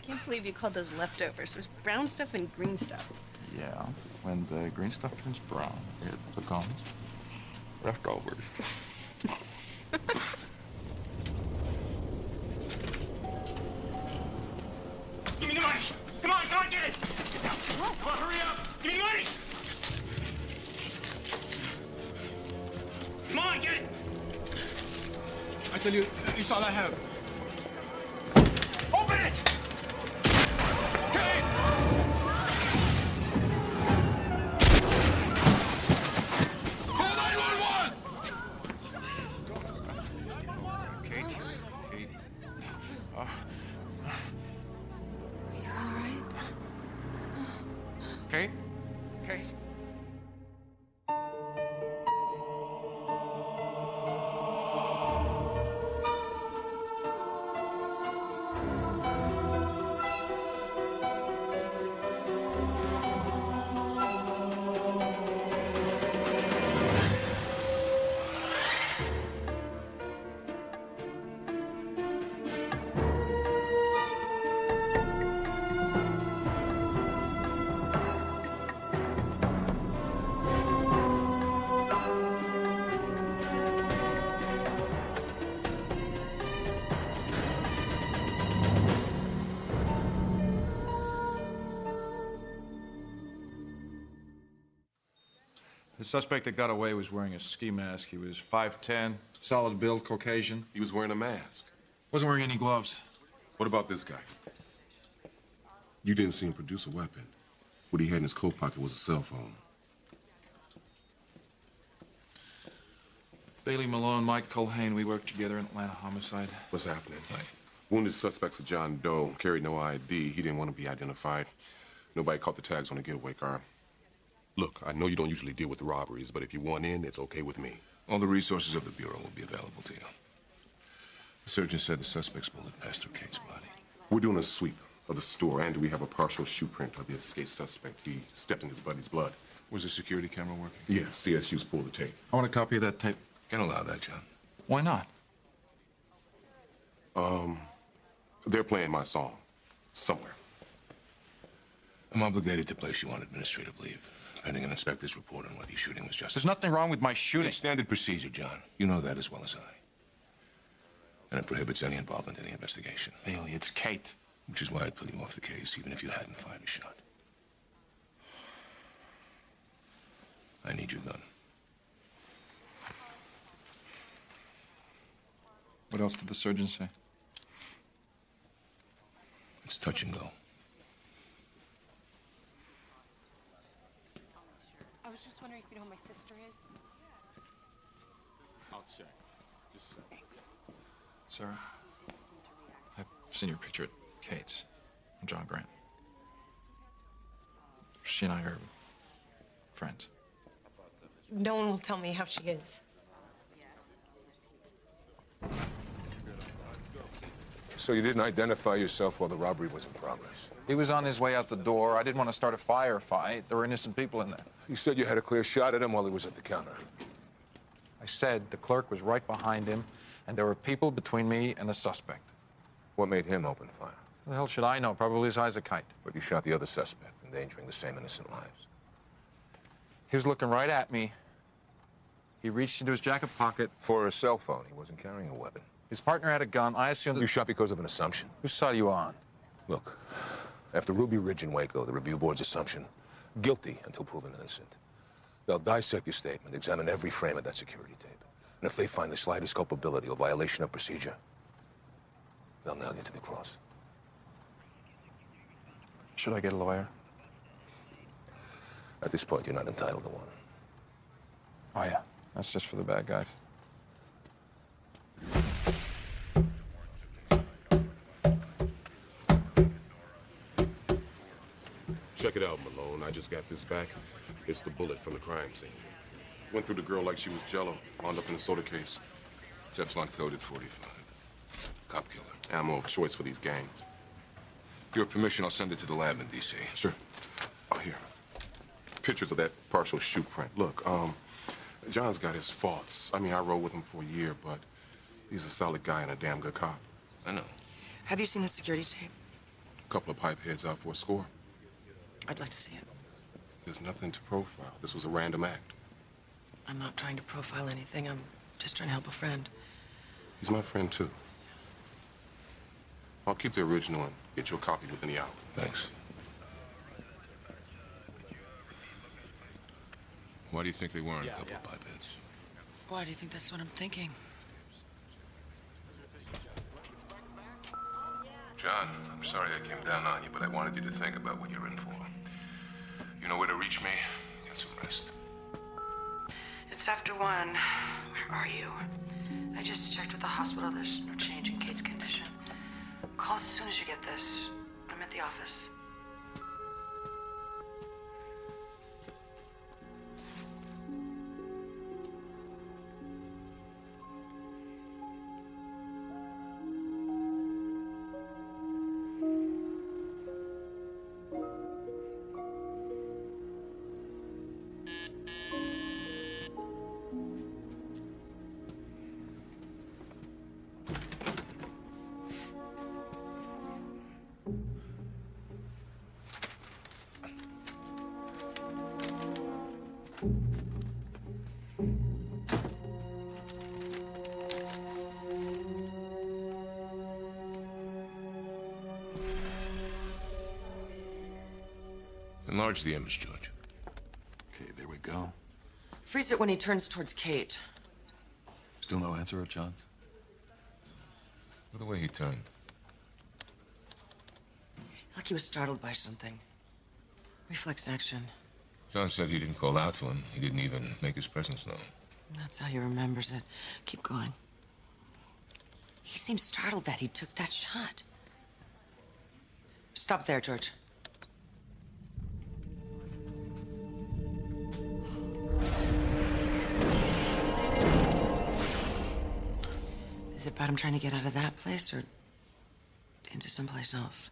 Can't believe you called those leftovers. There's brown stuff and green stuff. Yeah, when the green stuff turns brown, it becomes leftovers. Give me the money! Come on, get it! Get down. Come on, hurry up! Give me the money! Come on, get it! I tell you, it's all I have. Open it! Okay! Call 911! Kate? You're all right? Kate? Kate? The suspect that got away was wearing a ski mask. He was 5'10", solid build, Caucasian. He was wearing a mask. Wasn't wearing any gloves. What about this guy? You didn't see him produce a weapon. What he had in his coat pocket was a cell phone. Bailey Malone, Mike Culhane, we worked together in Atlanta homicide. What's happening? Wounded suspect's a John Doe. Carried no ID. He didn't want to be identified. Nobody caught the tags on the getaway car. Look, I know you don't usually deal with robberies, but if you want in, it's okay with me. All the resources of the Bureau will be available to you. The surgeon said the suspect's bullet passed through Kate's body. We're doing a sweep of the store, and we have a partial shoe print of the escaped suspect. He stepped in his buddy's blood. Was the security camera working? Yes, CSU's pulled the tape. I want a copy of that tape. Can't allow that, John. Why not? They're playing my song. Somewhere. I'm obligated to place you on administrative leave, pending an inspector's report on whether your shooting was justified. There's nothing wrong with my shooting. It's standard procedure, John. You know that as well as I. And it prohibits any involvement in the investigation. Bailey, it's Kate. Which is why I'd pull you off the case, even if you hadn't fired a shot. I need your gun. What else did the surgeon say? It's touch and go. I was just wondering if you know who my sister is. I'll check. Just a second. Thanks. Sarah, I've seen your picture at Kate's. I'm John Grant. She and I are friends. No one will tell me how she is. So you didn't identify yourself while the robbery was in progress? He was on his way out the door. I didn't want to start a firefight. There were innocent people in there. You said you had a clear shot at him while he was at the counter. I said the clerk was right behind him, and there were people between me and the suspect. What made him open fire? Who the hell should I know? Probably as high as a kite. But you shot the other suspect, endangering the same innocent lives. He was looking right at me. He reached into his jacket pocket. For a cell phone, he wasn't carrying a weapon. His partner had a gun. I assumed that... You shot because of an assumption. Whose side are you on? Look, after Ruby Ridge and Waco, the review board's assumption, guilty until proven innocent. They'll dissect your statement, examine every frame of that security tape. And if they find the slightest culpability or violation of procedure, they'll nail you to the cross. Should I get a lawyer? At this point, you're not entitled to one. Oh, yeah. That's just for the bad guys. Check it out, Malone. I just got this back. It's the bullet from the crime scene. Went through the girl like she was Jell-O. Wound up in a soda case. Teflon coated 45. Cop killer. Ammo of choice for these gangs. With your permission, I'll send it to the lab in D.C. Sure. Oh, here. Pictures of that partial shoe print. Look, John's got his faults. I mean, I rode with him for a year, but he's a solid guy and a damn good cop. I know. Have you seen the security tape? A couple of pipe heads out for a score. I'd like to see it. There's nothing to profile. This was a random act. I'm not trying to profile anything. I'm just trying to help a friend. He's my friend, too. I'll keep the original and get you a copy within the hour. Thanks. Why do you think they weren't a couple of pipe heads? Why do you think that's what I'm thinking? John, I'm sorry I came down on you, but I wanted you to think about what you're in for. You know where to reach me? Get some rest. It's after 1. Where are you? I just checked with the hospital. There's no change in Kate's condition. Call as soon as you get this. I'm at the office. Enlarge the image, George. Okay, there we go. Freeze it when he turns towards Kate. Still no answer at John's? Look at the way he turned. Like he was startled by something. Reflex action. John said he didn't call out to him. He didn't even make his presence known. That's how he remembers it. Keep going. He seemed startled that he took that shot. Stop there, George. Is it about him trying to get out of that place or into someplace else?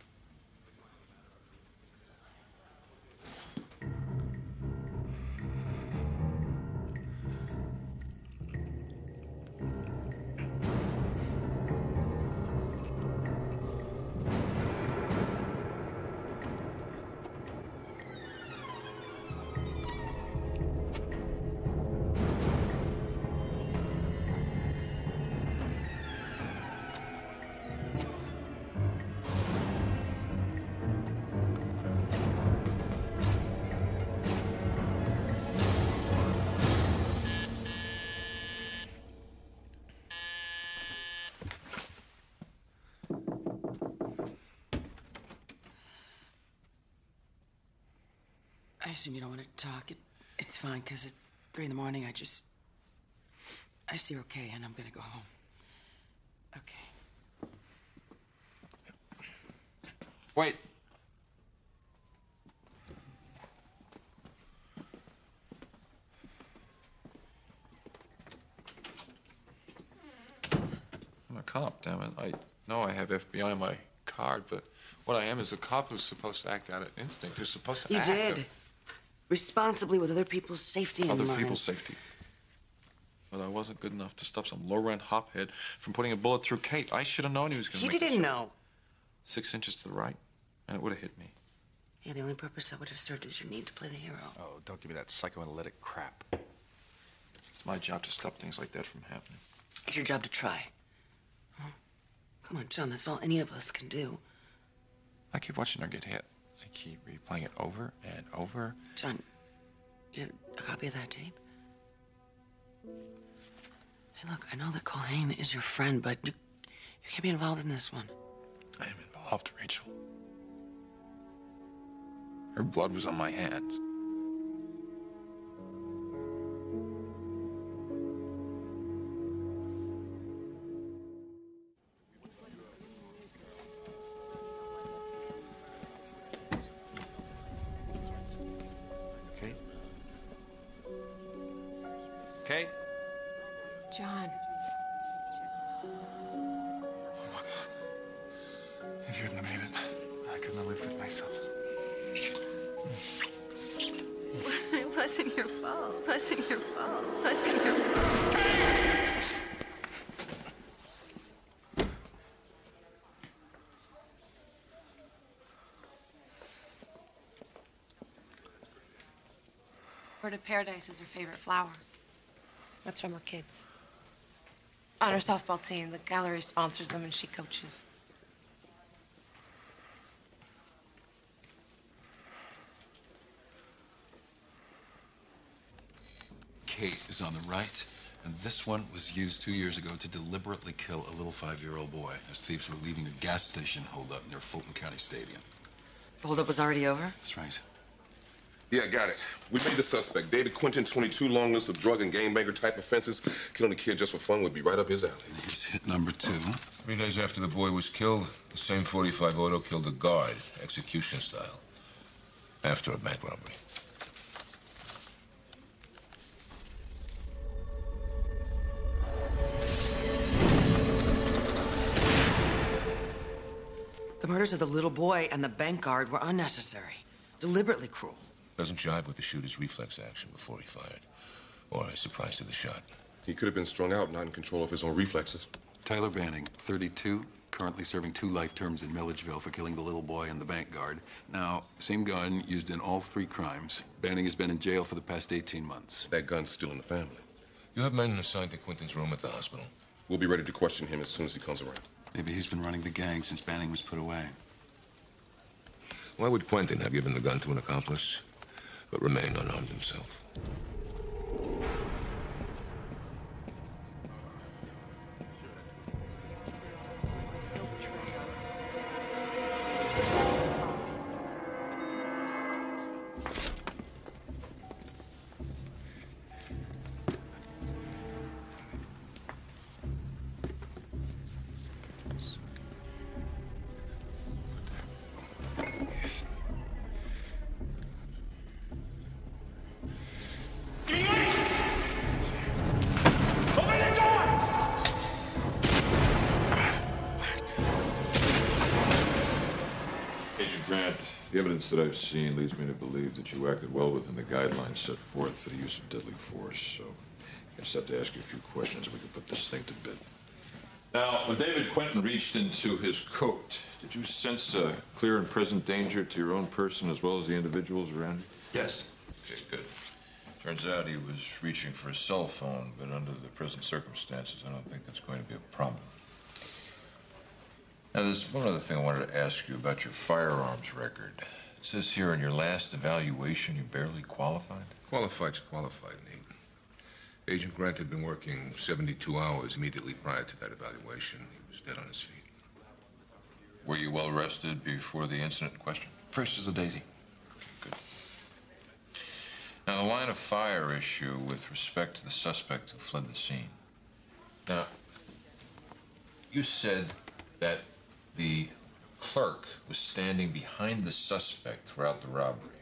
I assume you don't want to talk. It's fine, because it's 3 in the morning. I see you're okay, and I'm gonna go home. Okay. Wait. I'm a cop, damn it. I know I have FBI on my card, but what I am is a cop who's supposed to act out of instinct, who's supposed to act. You did. Responsibly with other people's safety in mind. Other people's safety. But I wasn't good enough to stop some low-rent hophead from putting a bullet through Kate. I should have known he was going to make He didn't know. 6 inches to the right, and it would have hit me. Yeah, the only purpose that would have served is your need to play the hero. Oh, don't give me that psychoanalytic crap. It's my job to stop things like that from happening. It's your job to try. Huh? Come on, John, that's all any of us can do. I keep watching her get hit. I keep replaying it over and over. John, you have a copy of that tape? Hey, look, I know that Colleen is your friend, but you can't be involved in this one. I am involved, Rachel. Her blood was on my hands. Kate? Kate? John. If you hadn't made it, I couldn't have lived with myself. It wasn't your fault. It wasn't your fault. It wasn't your fault. Bird of Paradise is her favorite flower. That's from her kids. On her softball team, the gallery sponsors them and she coaches. Kate is on the right, and this one was used 2 years ago to deliberately kill a little 5-year-old boy as thieves were leaving a gas station holdup near Fulton County Stadium. The holdup was already over? That's right. Yeah, got it. We made the suspect. David Quinton, 22, long list of drug and gangbanger type offenses. Killing a kid just for fun would be right up his alley. He's hit number 2. 3 days after the boy was killed, the same .45 auto killed a guard, execution style, after a bank robbery. The murders of the little boy and the bank guard were unnecessary, deliberately cruel. Doesn't jive with the shooter's reflex action before he fired, or his surprise to the shot. He could have been strung out, not in control of his own reflexes. Tyler Banning, 32, currently serving 2 life terms in Milledgeville for killing the little boy and the bank guard. Now, same gun used in all 3 crimes. Banning has been in jail for the past 18 months. That gun's still in the family. You have men assigned to Quinton's room at the hospital. We'll be ready to question him as soon as he comes around. Maybe he's been running the gang since Banning was put away. Why would Quinton have given the gun to an accomplice, but remain unarmed himself? Give me money! Open the door! Agent Grant, the evidence that I've seen leads me to believe that you acted well within the guidelines set forth for the use of deadly force, so I just have to ask you a few questions so we can put this thing to bed. Now, when David Quinton reached into his coat, did you sense a clear and present danger to your own person as well as the individuals around you? Yes. Okay, good. Turns out he was reaching for a cell phone, but under the present circumstances, I don't think that's going to be a problem. Now, there's one other thing I wanted to ask you about your firearms record. It says here in your last evaluation you barely qualified. Qualified's qualified, Nate. Agent Grant had been working 72 hours immediately prior to that evaluation. He was dead on his feet. Were you well rested before the incident in question? Fresh as a daisy. Okay, good. Now, the line of fire issue with respect to the suspect who fled the scene. Now, you said that the clerk was standing behind the suspect throughout the robbery,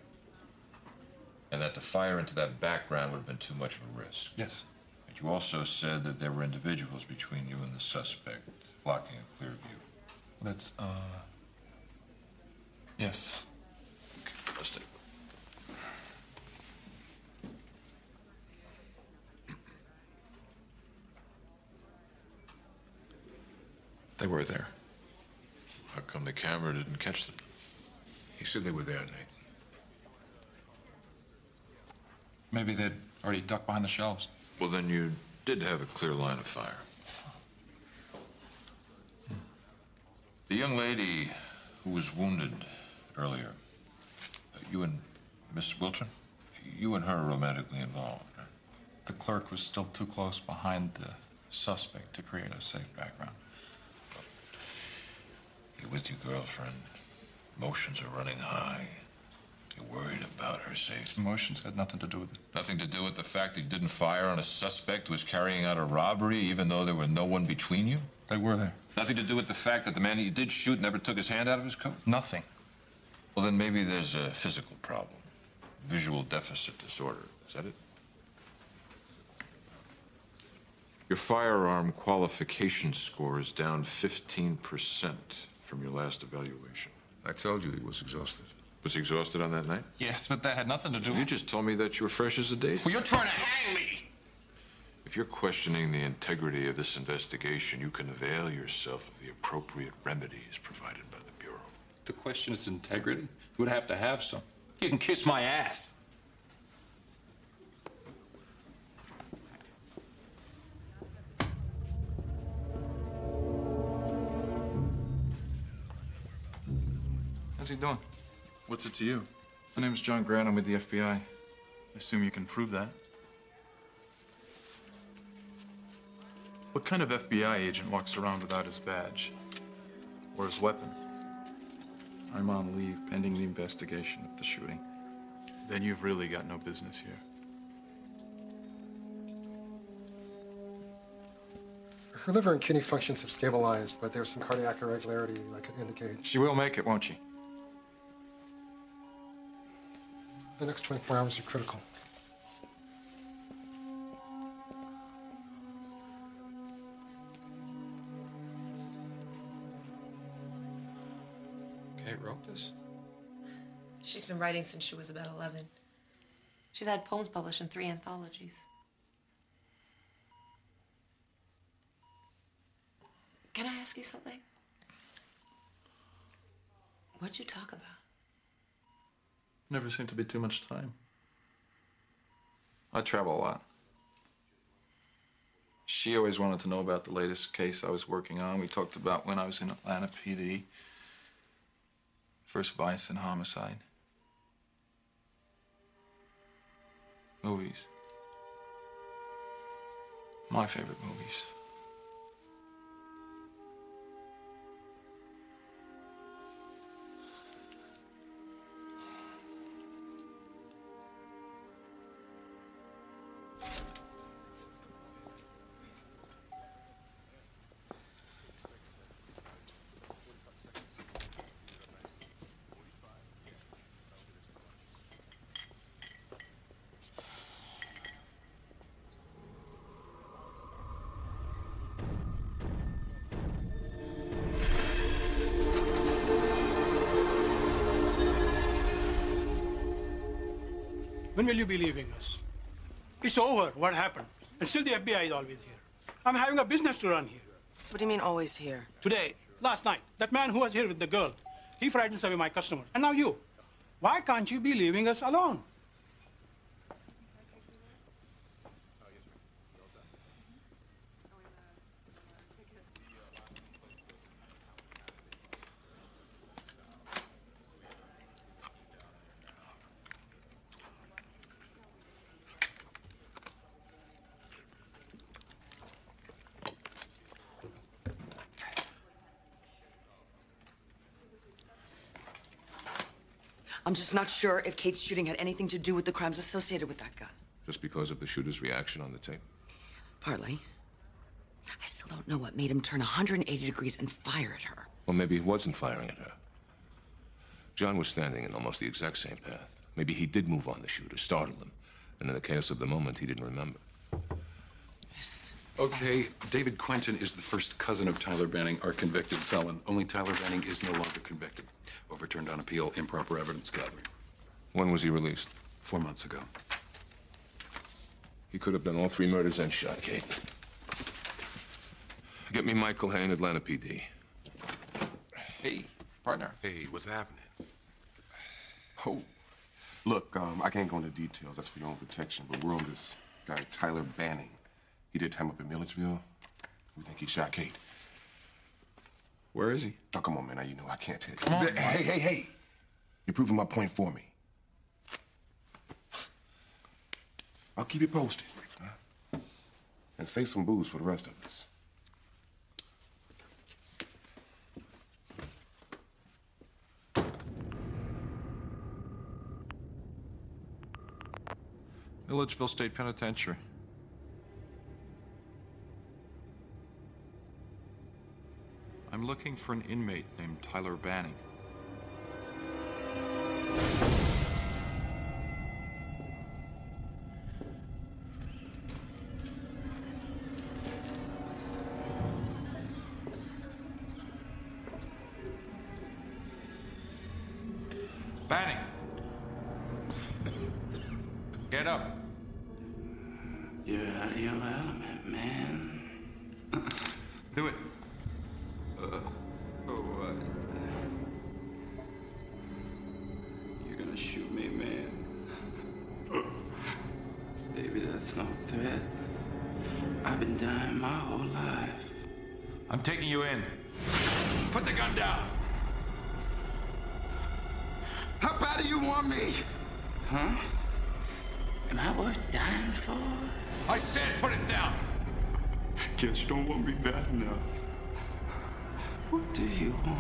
and that to fire into that background would have been too much of a risk. Yes. But you also said that there were individuals between you and the suspect blocking a clear view. That's, yes. Okay, let's take it. They were there. How come the camera didn't catch them? He said they were there, Nate. Maybe they'd already ducked behind the shelves. Well, then you did have a clear line of fire. The young lady who was wounded earlier, you and Miss Wilton, you and her are romantically involved, right? The clerk was still too close behind the suspect to create a safe background. You're with your girlfriend. Emotions are running high. You're worried about her safety. Emotions had nothing to do with it. Nothing to do with the fact that you didn't fire on a suspect who was carrying out a robbery, even though there were no one between you? They were there. Nothing to do with the fact that the man you did shoot never took his hand out of his coat? Nothing. Well, then maybe there's a physical problem. Visual deficit disorder. Is that it? Your firearm qualification score is down 15% from your last evaluation. I told you he was exhausted. Was he exhausted on that night? Yes, but that had nothing to do with... You just told me that you were fresh as a daisy. Well, you're trying to hang me! If you're questioning the integrity of this investigation, you can avail yourself of the appropriate remedies provided by the Bureau. To question its integrity, you would have to have some. You can kiss my ass. How's he doing? What's it to you? My name's John Grant. I'm with the FBI. I assume you can prove that. What kind of FBI agent walks around without his badge? Or his weapon? I'm on leave pending the investigation of the shooting. Then you've really got no business here. Her liver and kidney functions have stabilized, but there's some cardiac irregularity that could indicate She will make it, won't she? the next 24 hours are critical. Kate wrote this? She's been writing since she was about 11. She's had poems published in 3 anthologies. Can I ask you something? What'd you talk about? Never seemed to be too much time. I travel a lot. She always wanted to know about the latest case I was working on. We talked about when I was in Atlanta PD. First vice and homicide. Movies. My favorite movies. When will you be leaving us? It's over. What happened? And still the FBI is always here. I'm having a business to run here. What do you mean always here? Today, last night, that man who was here with the girl, he frightens away my customer. And now you. Why can't you be leaving us alone? I'm just not sure if Kate's shooting had anything to do with the crimes associated with that gun. Just because of the shooter's reaction on the tape? Partly. I still don't know what made him turn 180 degrees and fire at her. Well, maybe he wasn't firing at her. John was standing in almost the exact same path. Maybe he did move on the shooter, startled him. And in the chaos of the moment, he didn't remember. Yes. Okay, David Quentin is the first cousin of Tyler Banning, our convicted felon. Only Tyler Banning is no longer convicted. Overturned on appeal, improper evidence gathering. When was he released? 4 months ago. He could have done all 3 murders and shot Kate. Get me Michael Hain, Atlanta PD. Hey, partner. Hey, what's happening? Oh, look, I can't go into details. That's for your own protection. But we're on this guy, Tyler Banning. He did time up in Milledgeville. We think he shot Kate. Where is he? Oh, come on, man. Now you know I can't tell you. Come on, Hey. You're proving my point for me. I'll keep you posted. Huh? And save some booze for the rest of us. Milledgeville State Penitentiary. I'm looking for an inmate named Tyler Banning. Banning! Get up. You're out of your element, man. Do it. You're gonna shoot me, man. Baby, that's no threat. I've been dying my whole life. I'm taking you in. Put the gun down. How do you want me? Huh? Am I worth dying for? I said put it down. Guess you don't want me bad enough. What do you want?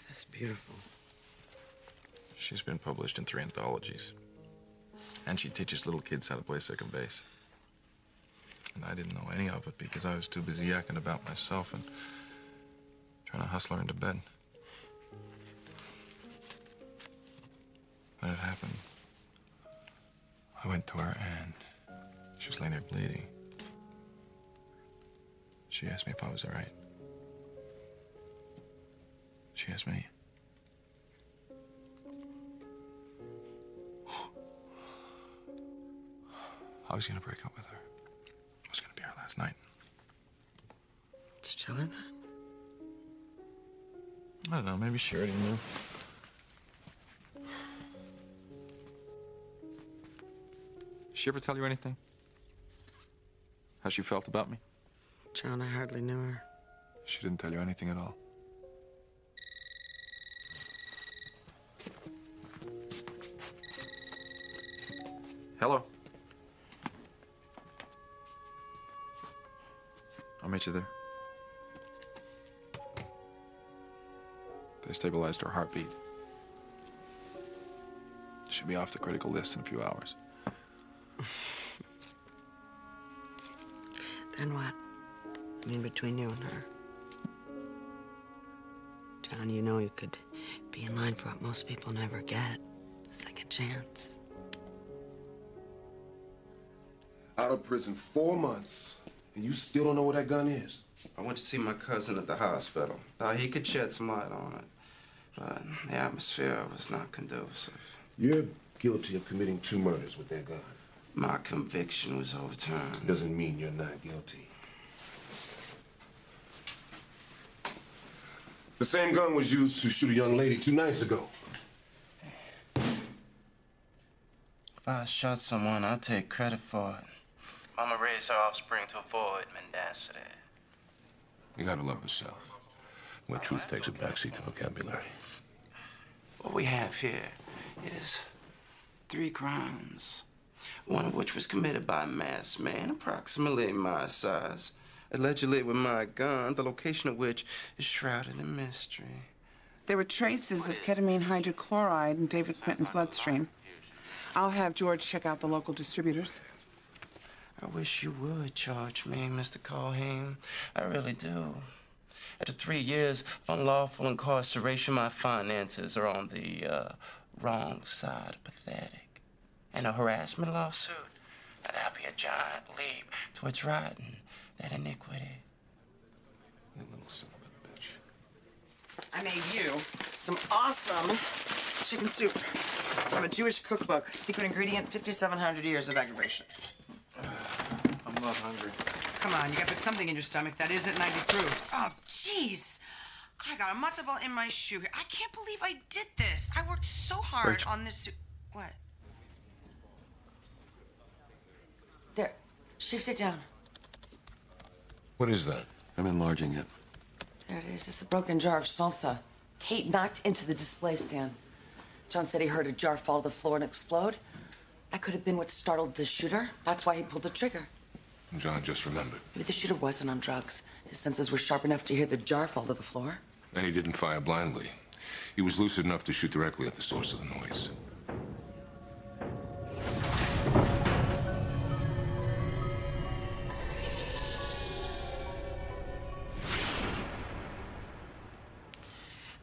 That's beautiful. She's been published in 3 anthologies. And she teaches little kids how to play second base. And I didn't know any of it because I was too busy yakking about myself and trying to hustle her into bed. When it happened, I went to her and she was laying there bleeding. She asked me if I was all right. She asked me. I was gonna break up with her. It was gonna be our last night. Did you tell her that? I don't know, maybe she already knew. Did she ever tell you anything? How she felt about me? John, I hardly knew her. She didn't tell you anything at all. Hello. I'll meet you there. They stabilized her heartbeat. She'll be off the critical list in a few hours. Then what? I mean, between you and her. John, you know you could be in line for what most people never get. A second chance. Out of prison 4 months, and you still don't know where that gun is? I went to see my cousin at the hospital. Thought he could shed some light on it. But the atmosphere was not conducive. You're guilty of committing 2 murders with that gun. My conviction was overturned. Doesn't mean you're not guilty. The same gun was used to shoot a young lady 2 nights ago. If I shot someone, I'd take credit for it. Mama raised her offspring to avoid mendacity. You gotta love the South, where truth takes a backseat to vocabulary. What we have here is 3 crimes, one of which was committed by a masked man approximately my size, allegedly with my gun, the location of which is shrouded in mystery. There were traces of ketamine hydrochloride in David Quinton's bloodstream. I'll have George check out the local distributors. I wish you would charge me, Mr. Culhane. I really do. After 3 years of unlawful incarceration, my finances are on the wrong side of pathetic. And a harassment lawsuit, now that'd be a giant leap towards righting that iniquity. You little son of a bitch. I made you some awesome chicken soup from a Jewish cookbook. Secret ingredient, 5,700 years of aggravation. I'm not hungry. Come on, you gotta put something in your stomach that isn't 90 proof. Oh, jeez. I got a matzo ball in my shoe here. I can't believe I did this. I worked so hard Rachel. on this soup. What? There. Shift it down. What is that? I'm enlarging it. There it is. It's a broken jar of salsa. Kate knocked into the display stand. John said he heard a jar fall to the floor and explode. That could have been what startled the shooter. That's why he pulled the trigger. John just remembered. Maybe the shooter wasn't on drugs. His senses were sharp enough to hear the jar fall to the floor. And he didn't fire blindly. He was lucid enough to shoot directly at the source of the noise.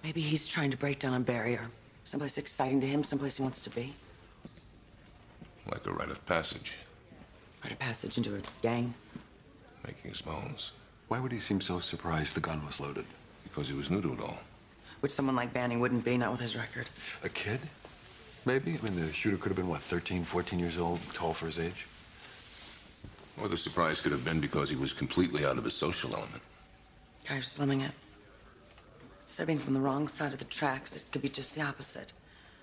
Maybe he's trying to break down a barrier. Someplace exciting to him, someplace he wants to be. Like a rite of passage. Rite of passage into a gang. Making his bones. Why would he seem so surprised the gun was loaded? Because he was new to it all. Which someone like Banning wouldn't be, not with his record. A kid? Maybe? I mean, the shooter could have been, what, 13, 14 years old, tall for his age? Or the surprise could have been because he was completely out of his social element. Guy was slumming it. Stepping from the wrong side of the tracks, it could be just the opposite.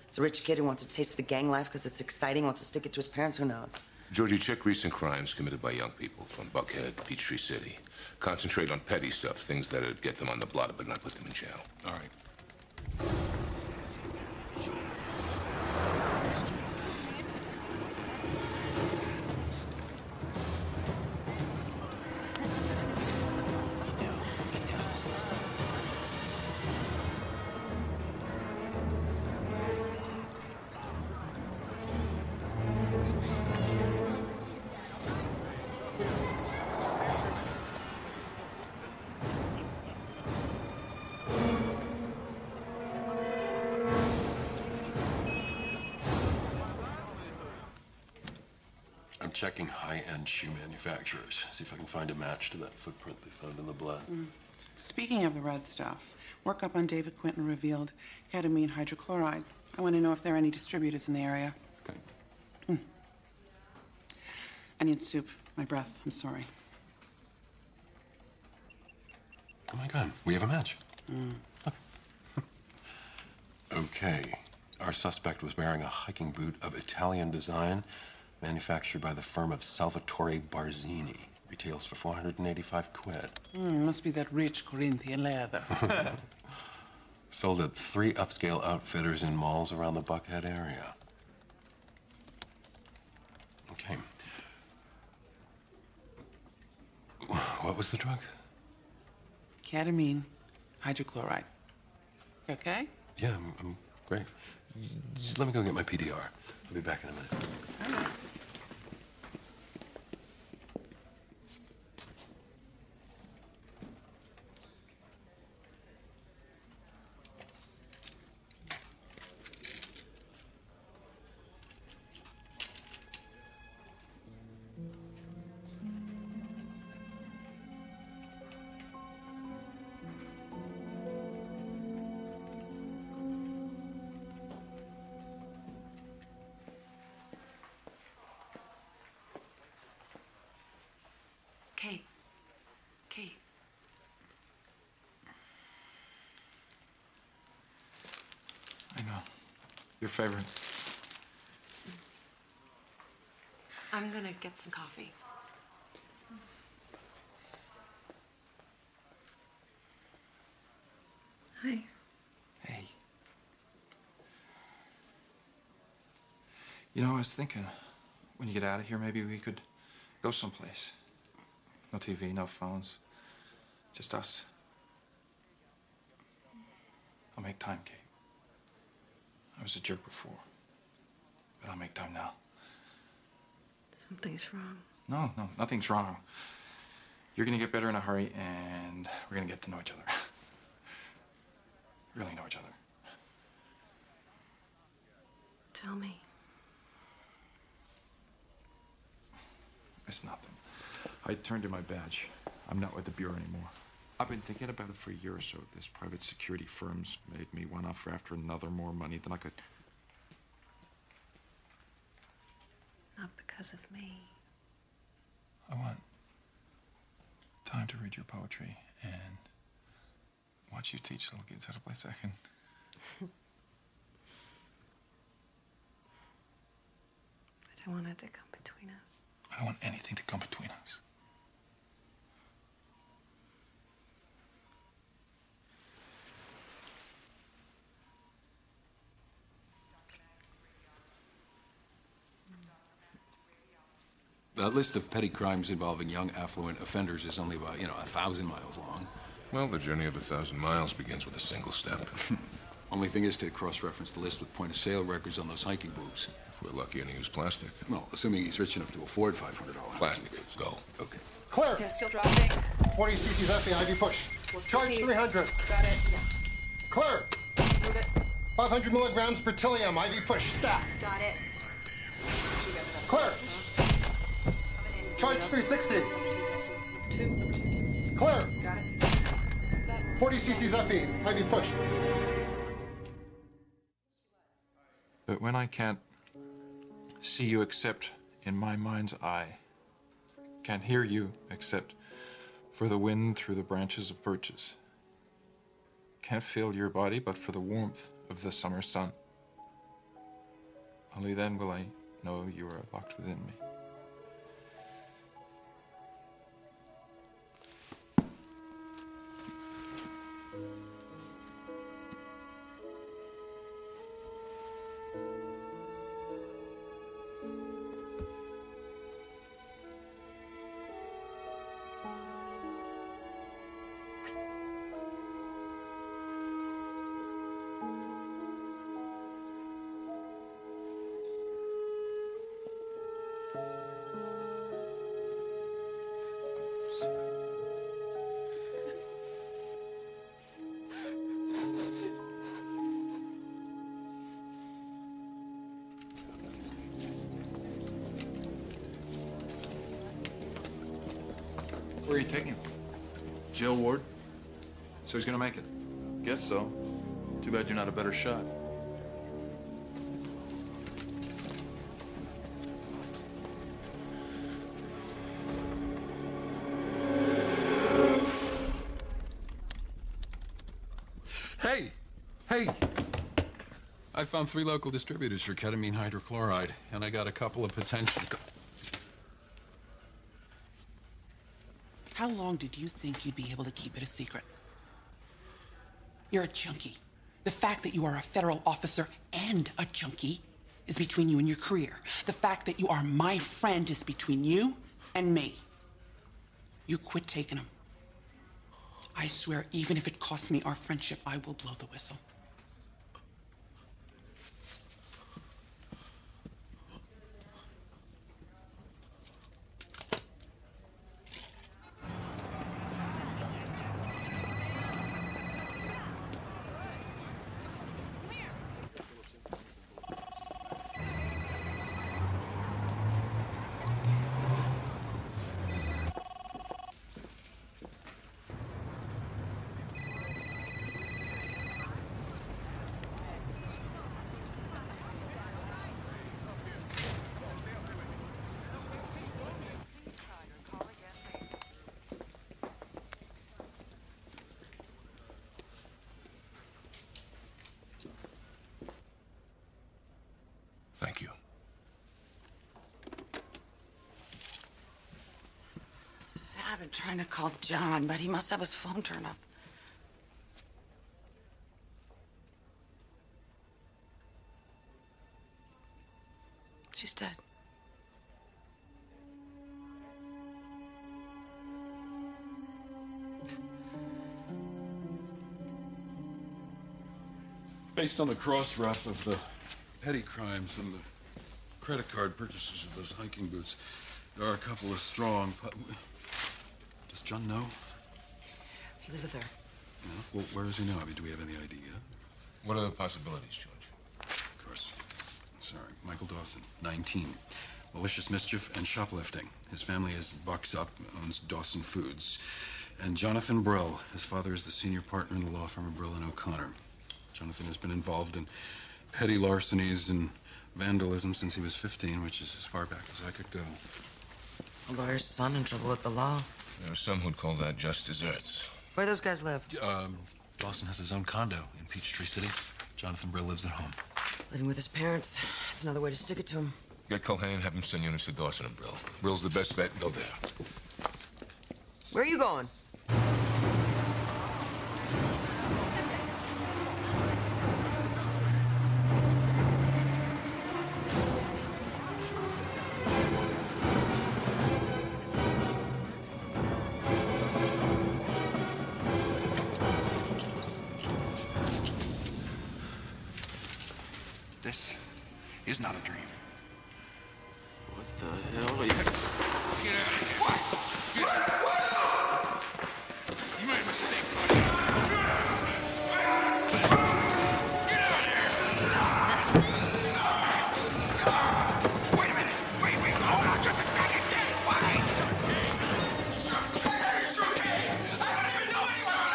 It's a rich kid who wants a taste of the gang life because it's exciting, wants to stick it to his parents, who knows? Georgie, check recent crimes committed by young people from Buckhead, Peachtree City. Concentrate on petty stuff, things that'd get them on the blotter but not put them in jail. All right. I'm checking high-end shoe manufacturers. See if I can find a match to that footprint they found in the blood. Speaking of the red stuff, workup on David Quinton revealed ketamine hydrochloride. I want to know if there are any distributors in the area. Okay. I need soup. My breath. I'm sorry. Oh my God, we have a match. Okay. Our suspect was wearing a hiking boot of Italian design, manufactured by the firm of Salvatore Barzini. Retails for 485 quid. Must be that rich Corinthian leather. Sold at 3 upscale outfitters in malls around the Buckhead area. Okay. What was the drug? Ketamine hydrochloride. You okay? Yeah, I'm great. Just let me go get my PDR. I'll be back in a minute. All right. Kate. Kate. I know. Your favorite. I'm gonna get some coffee. Hi. Hey. You know, I was thinking, when you get out of here, maybe we could go someplace. No TV, no phones. Just us. I'll make time, Kate. I was a jerk before. But I'll make time now. Something's wrong. No, nothing's wrong. You're gonna get better in a hurry, and we're gonna get to know each other. Really know each other. Tell me. It's nothing. I turned in my badge. I'm not with the Bureau anymore. I've been thinking about it for a year or so. This private security firm's made me one offer after another, more money than I could. Not because of me. I want time to read your poetry and watch you teach little kids how to play second. I don't want it to come between us. I don't want anything to come between us. That list of petty crimes involving young affluent offenders is only about, 1,000 miles long. Well, the journey of 1,000 miles begins with a single step. Only thing is to cross-reference the list with point-of-sale records on those hiking boots. If we're lucky and he used plastic. No, assuming he's rich enough to afford $500. Plastic. Go. Okay. Clear. Yeah, still dropping. 40 cc's FE, IV push. Charge 300. Got it. Yeah. Clear. Move it. 500 milligrams per tillium, IV push. Stack. Got it. Clear. Charge 360. Clear. Got it. 40 cc's FE, IV push. But when I can't see you except in my mind's eye, can't hear you except for the wind through the branches of birches. Can't feel your body but for the warmth of the summer sun. Only then will I know you are locked within me. Where are you taking him? Jail ward? So he's gonna make it? Guess so. Too bad you're not a better shot. Hey! Hey! I found 3 local distributors for ketamine hydrochloride, and I got a couple of potential... How long did you think you'd be able to keep it a secret? You're a junkie. The fact that you are a federal officer and a junkie is between you and your career. The fact that you are my friend is between you and me. You quit taking them. I swear, even if it costs me our friendship, I will blow the whistle. Thank you. I've been trying to call John, but he must have his phone turned off. She's dead. Based on the cross-ref of the petty crimes and the credit card purchases of those hiking boots, there are a couple of strong... Does John know? He was with her. Yeah? Well, where is he now? I mean, do we have any idea? What are the possibilities, George? Of course. Sorry. Michael Dawson, 19. Malicious mischief and shoplifting. His family is bucks up, owns Dawson Foods. And Jonathan Brill. His father is the senior partner in the law firm of Brill and O'Connor. Jonathan has been involved in petty larcenies and vandalism since he was 15, which is as far back as I could go. A lawyer's son in trouble with the law. There are some who'd call that just desserts. Where those guys live? Dawson has his own condo in Peachtree City. Jonathan Brill lives at home. Living with his parents. That's another way to stick it to him. Get Culhane, have him send units to Dawson and Brill. Brill's the best bet. Go there. Where are you going? This is not a dream. What the hell are you... Get out of here. What? Get out. What? You made a mistake, buddy. Get out of here. Wait a minute. Wait. Hold on just a second. Wait. It's okay. It's okay. I don't even know anyone.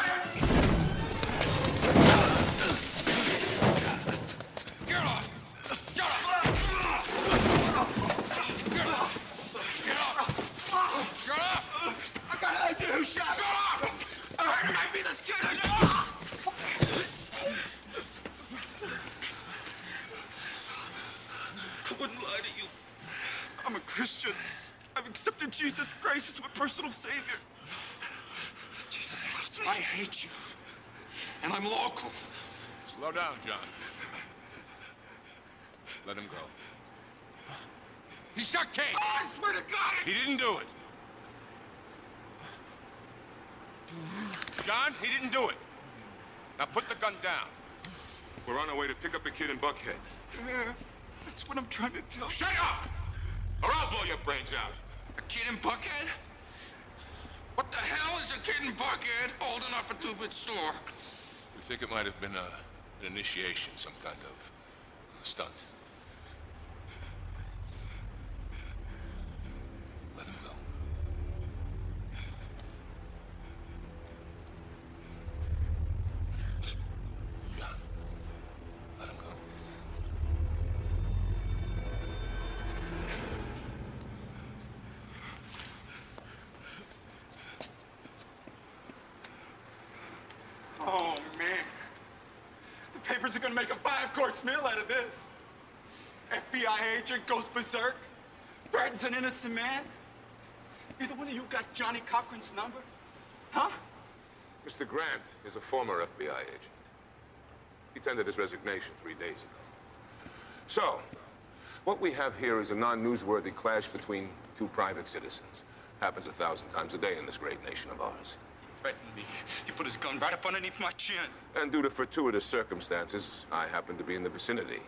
Get off. Shut up. Christ is my personal savior. Jesus loves me. I hate you. And I'm local. Slow down, John. Let him go. He shot Kate. Oh, I swear to God. He didn't do it. John, he didn't do it. Now put the gun down. We're on our way to pick up a kid in Buckhead. Yeah, that's what I'm trying to tell you. Shut up! Or I'll blow your brains out. A kid in Buckhead? What the hell is a kid in Buckhead holding up a two-bit store? We think it might have been an initiation, some kind of stunt. Let him go. John, let him go. Oh, man. The papers are gonna make a 5-course meal out of this. FBI agent goes berserk, threatens an innocent man. Either one of you got Johnny Cochran's number? Huh? Mr. Grant is a former FBI agent. He tendered his resignation 3 days ago. So, what we have here is a non-newsworthy clash between two private citizens. Happens 1,000 times a day in this great nation of ours. Threatened me. He put his gun right up underneath my chin. And due to fortuitous circumstances, I happen to be in the vicinity.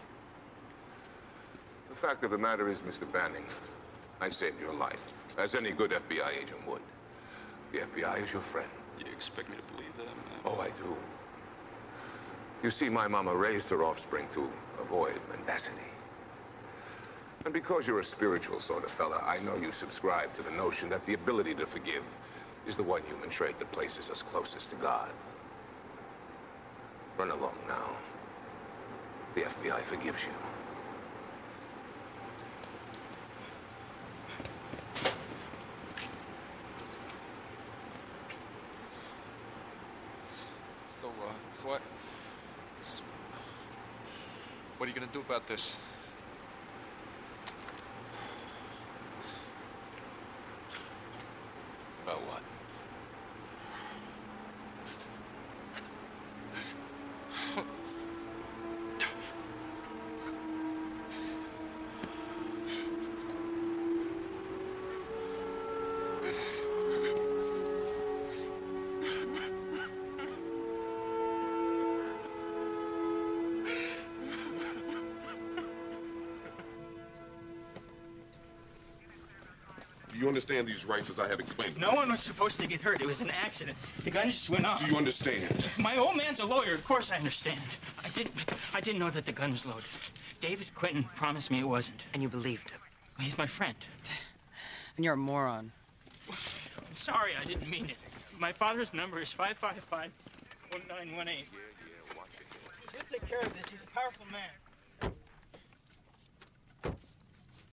The fact of the matter is, Mr. Banning, I saved your life, as any good FBI agent would. The FBI is your friend. You expect me to believe that, man? Oh, I do. You see, my mama raised her offspring to avoid mendacity. And because you're a spiritual sort of fella, I know you subscribe to the notion that the ability to forgive is the one human trait that places us closest to God. Run along now. The FBI forgives you. So what are you gonna do about this? About what? Do you understand these rights as I have explained? No one was supposed to get hurt. It was an accident. The gun just went off. Do you understand? My old man's a lawyer. Of course I understand. I didn't know that the gun was loaded. David Quinton promised me it wasn't. And you believed him. He's my friend. And you're a moron. I'm sorry, I didn't mean it. My father's number is 555-1918. Watch it. He'll take care of this. He's a powerful man.